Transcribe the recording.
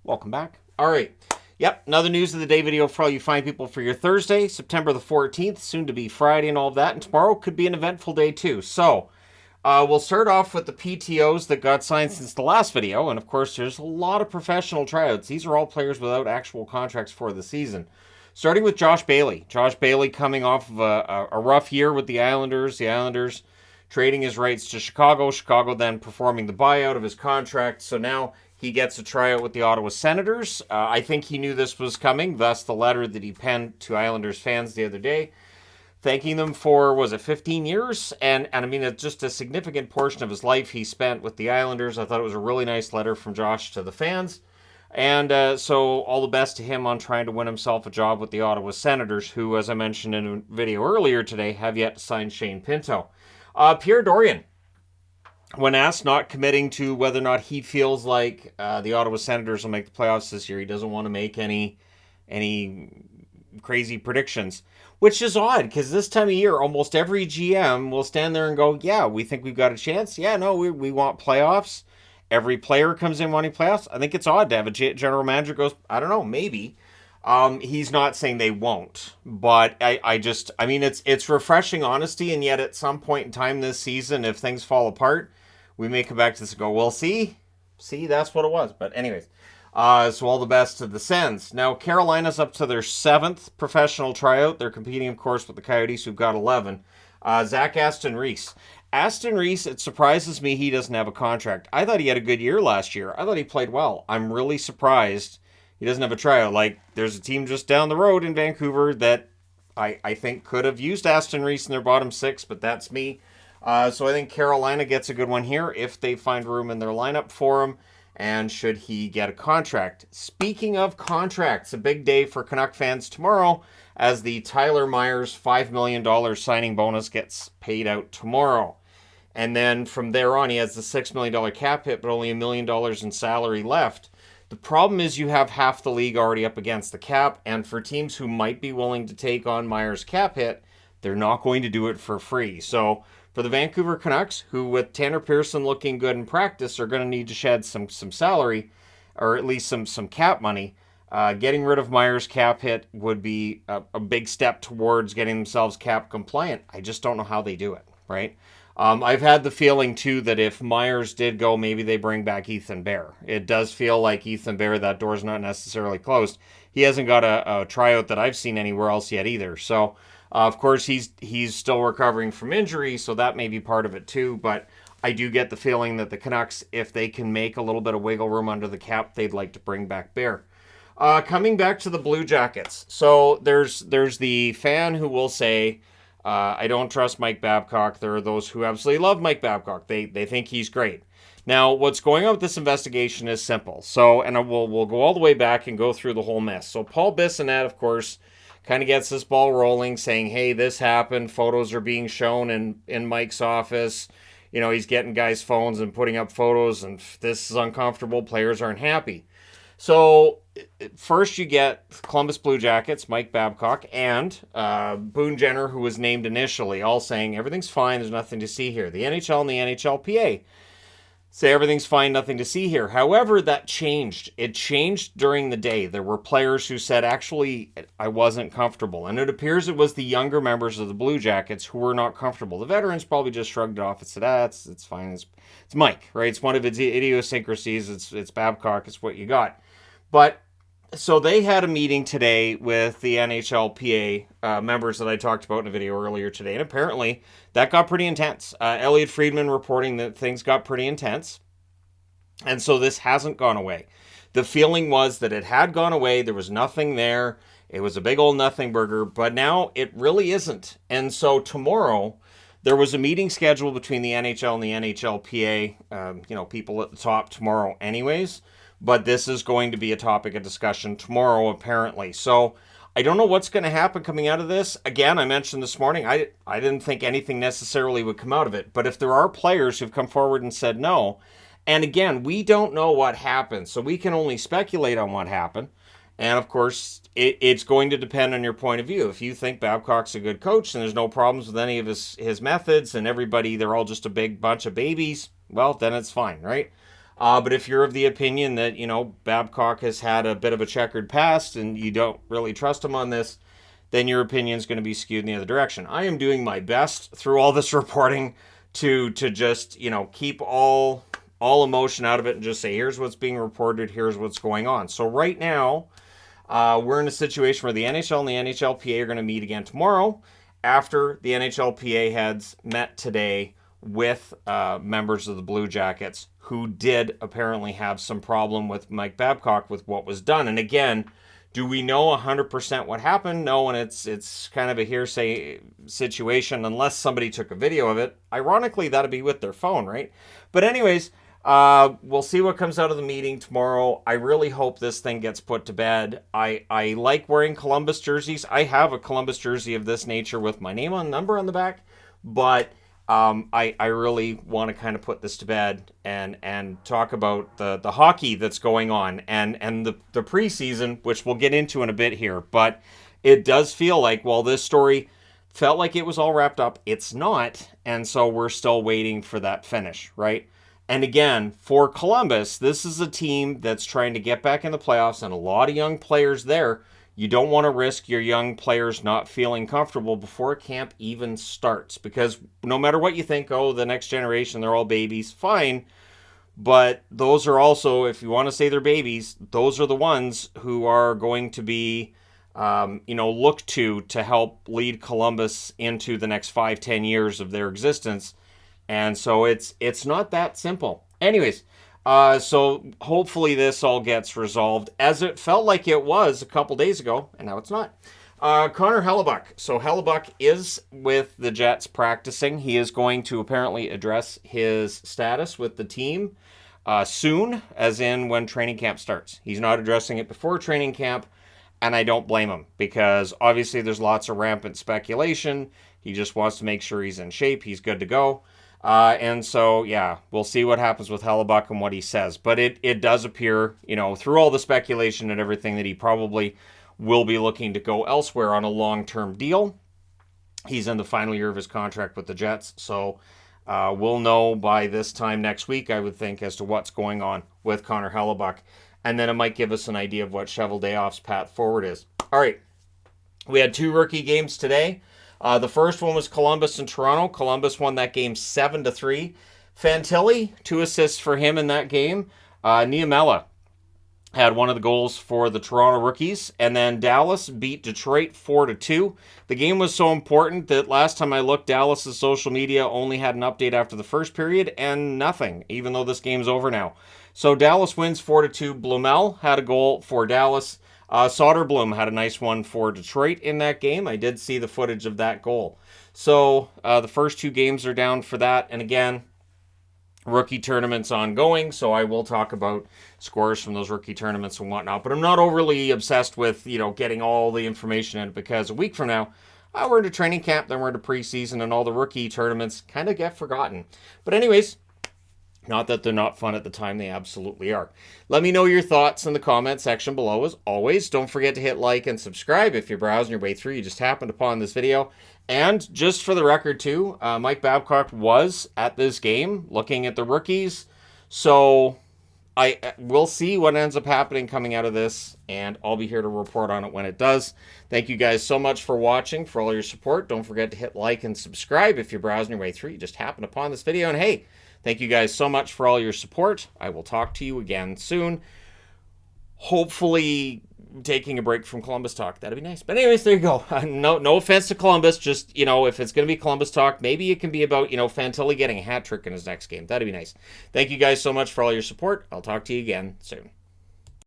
Welcome back. All right. Yep, another news of the day video for all you fine people for your Thursday, September the 14th, soon to be Friday and all of that. And tomorrow could be an eventful day too. So, we'll start off with the PTOs that got signed since the last video. And of course, there's a lot of professional tryouts. These are all players without actual contracts for the season. Starting with Josh Bailey. Josh Bailey coming off of a rough year with the Islanders. The Islanders trading his rights to Chicago. Chicago then performing the buyout of his contract. So now he gets a tryout with the Ottawa Senators. I think he knew this was coming, thus the letter that he penned to Islanders fans the other day, thanking them for, was it 15 years? And I mean, it's just a significant portion of his life he spent with the Islanders. I thought it was a really nice letter from Josh to the fans. And so all the best to him on trying to win himself a job with the Ottawa Senators, who, as I mentioned in a video earlier today, have yet to sign Shane Pinto. Pierre Dorion, when asked, not committing to whether or not he feels like the Ottawa Senators will make the playoffs this year. He doesn't want to make any crazy predictions, which is odd because this time of year, almost every GM will stand there and go, yeah, we think we've got a chance. Yeah, no, we want playoffs. Every player comes in wanting playoffs. I think it's odd to have a general manager goes, I don't know, maybe. He's not saying they won't, but I mean, it's refreshing honesty, and yet at some point in time this season, if things fall apart, we may come back to this and go, well, see, that's what it was. But anyways, so all the best to the Sens. Now, Carolina's up to their 7th professional tryout. They're competing, of course, with the Coyotes, who've got 11. Zach Aston-Reese. Aston-Reese, it surprises me he doesn't have a contract. I thought he had a good year last year. I thought he played well. I'm really surprised he doesn't have a tryout. Like, there's a team just down the road in Vancouver that I think could have used Aston-Reese in their bottom 6, but that's me. So I think Carolina gets a good one here if they find room in their lineup for him, and should he get a contract. Speaking of contracts, a big day for Canuck fans tomorrow as the Tyler Myers $5 million signing bonus gets paid out tomorrow. And then from there on, he has the $6 million cap hit, but only $1 million in salary left. The problem is you have half the league already up against the cap, and for teams who might be willing to take on Myers' cap hit, they're not going to do it for free. So for the Vancouver Canucks, who with Tanner Pearson looking good in practice are going to need to shed some salary, or at least some cap money, getting rid of Myers' cap hit would be a big step towards getting themselves cap compliant. I just don't know how they do it, right? I've had the feeling, too, that if Myers did go, maybe they bring back Ethan Bear. It does feel like Ethan Bear, that door's not necessarily closed. He hasn't got a tryout that I've seen anywhere else yet either. So, of course, he's still recovering from injury, so that may be part of it, too. But I do get the feeling that the Canucks, if they can make a little bit of wiggle room under the cap, they'd like to bring back Bear. Coming back to the Blue Jackets. So there's the fan who will say, I don't trust Mike Babcock. There are those who absolutely love Mike Babcock. They think he's great. Now, what's going on with this investigation is simple. So, and we'll go all the way back and go through the whole mess. So Paul Bissonnette, of course, kind of gets this ball rolling, saying, hey, this happened. Photos are being shown in Mike's office. You know, he's getting guys' phones and putting up photos, and this is uncomfortable. Players aren't happy. So first you get Columbus Blue Jackets, Mike Babcock, and Boone Jenner, who was named initially, all saying everything's fine, there's nothing to see here. The NHL and the NHLPA say everything's fine, nothing to see here. However, that changed. It changed during the day. There were players who said, actually, I wasn't comfortable. And it appears it was the younger members of the Blue Jackets who were not comfortable. The veterans probably just shrugged it off and said, it's fine. It's Mike, right? It's one of its idiosyncrasies. It's Babcock. It's what you got. But so they had a meeting today with the NHLPA members that I talked about in a video earlier today, and apparently that got pretty intense. Elliot Friedman reporting that things got pretty intense, and so this hasn't gone away. The feeling was that it had gone away, there was nothing there, it was a big old nothing burger, but now it really isn't. And so tomorrow, there was a meeting scheduled between the NHL and the NHLPA, people at the top tomorrow anyways. But this is going to be a topic of discussion tomorrow, apparently. So I don't know what's going to happen coming out of this. Again, I mentioned this morning, I didn't think anything necessarily would come out of it. But if there are players who've come forward and said no, and again, we don't know what happened, so we can only speculate on what happened. And of course, it's going to depend on your point of view. If you think Babcock's a good coach and there's no problems with any of his methods and everybody, they're all just a big bunch of babies, well, then it's fine, right? But if you're of the opinion that, Babcock has had a bit of a checkered past and you don't really trust him on this, then your opinion is going to be skewed in the other direction. I am doing my best through all this reporting to just, keep all emotion out of it and just say, here's what's being reported, here's what's going on. So right now, we're in a situation where the NHL and the NHLPA are going to meet again tomorrow after the NHLPA heads met today with members of the Blue Jackets who did apparently have some problem with Mike Babcock with what was done. And again, do we know 100% what happened? No, and it's kind of a hearsay situation unless somebody took a video of it. Ironically, that'd be with their phone, right? But anyways, we'll see what comes out of the meeting tomorrow. I really hope this thing gets put to bed. I like wearing Columbus jerseys. I have a Columbus jersey of this nature with my name and number on the back, but I really want to kind of put this to bed and talk about the hockey that's going on and the preseason, which we'll get into in a bit here. But it does feel like, while this story felt like it was all wrapped up, it's not. And so we're still waiting for that finish, right? And again, for Columbus, this is a team that's trying to get back in the playoffs and a lot of young players there. You don't want to risk your young players not feeling comfortable before camp even starts, because no matter what you think, the next generation, they're all babies, fine. But those are also, if you want to say they're babies, those are the ones who are going to be, looked to help lead Columbus into the next 5-10 years of their existence. And so it's not that simple. Anyways, so hopefully this all gets resolved, as it felt like it was a couple days ago, and now it's not. Connor Hellebuyck. So Hellebuyck is with the Jets practicing. He is going to apparently address his status with the team soon, as in when training camp starts. He's not addressing it before training camp, and I don't blame him, because obviously there's lots of rampant speculation. He just wants to make sure he's in shape, he's good to go. And so, yeah, we'll see what happens with Hellebuyck and what he says. But it does appear, through all the speculation and everything, that he probably will be looking to go elsewhere on a long-term deal. He's in the final year of his contract with the Jets. So we'll know by this time next week, I would think, as to what's going on with Connor Hellebuyck. And then it might give us an idea of what Cheveldayoff's path forward is. All right, we had 2 rookie games today. The first one was Columbus and Toronto. Columbus won that game 7-3. Fantilli, 2 assists for him in that game. Niemela had one of the goals for the Toronto rookies. And then Dallas beat Detroit 4-2. The game was so important that last time I looked, Dallas' social media only had an update after the first period and nothing, even though this game's over now. So Dallas wins 4-2. Blumel had a goal for Dallas. Soderblom had a nice one for Detroit in that game. I did see the footage of that goal. So the first 2 games are down for that. And again, rookie tournaments ongoing. So I will talk about scores from those rookie tournaments and whatnot. But I'm not overly obsessed with, getting all the information in it, because a week from now, we're into training camp, then we're into preseason, and all the rookie tournaments kind of get forgotten. But anyways, not that they're not fun at the time, they absolutely are. Let me know your thoughts in the comment section below. As always, don't forget to hit like and subscribe if you're browsing your way through. You just happened upon this video. And just for the record too, Mike Babcock was at this game looking at the rookies. So we'll see what ends up happening coming out of this, and I'll be here to report on it when it does. Thank you guys so much for watching, for all your support. Don't forget to hit like and subscribe if you're browsing your way through. You just happened upon this video. And hey, thank you guys so much for all your support. I will talk to you again soon. Hopefully taking a break from Columbus talk. That'd be nice. But anyways, there you go. No offense to Columbus. Just, if it's going to be Columbus talk, maybe it can be about, Fantilli getting a hat trick in his next game. That'd be nice. Thank you guys so much for all your support. I'll talk to you again soon.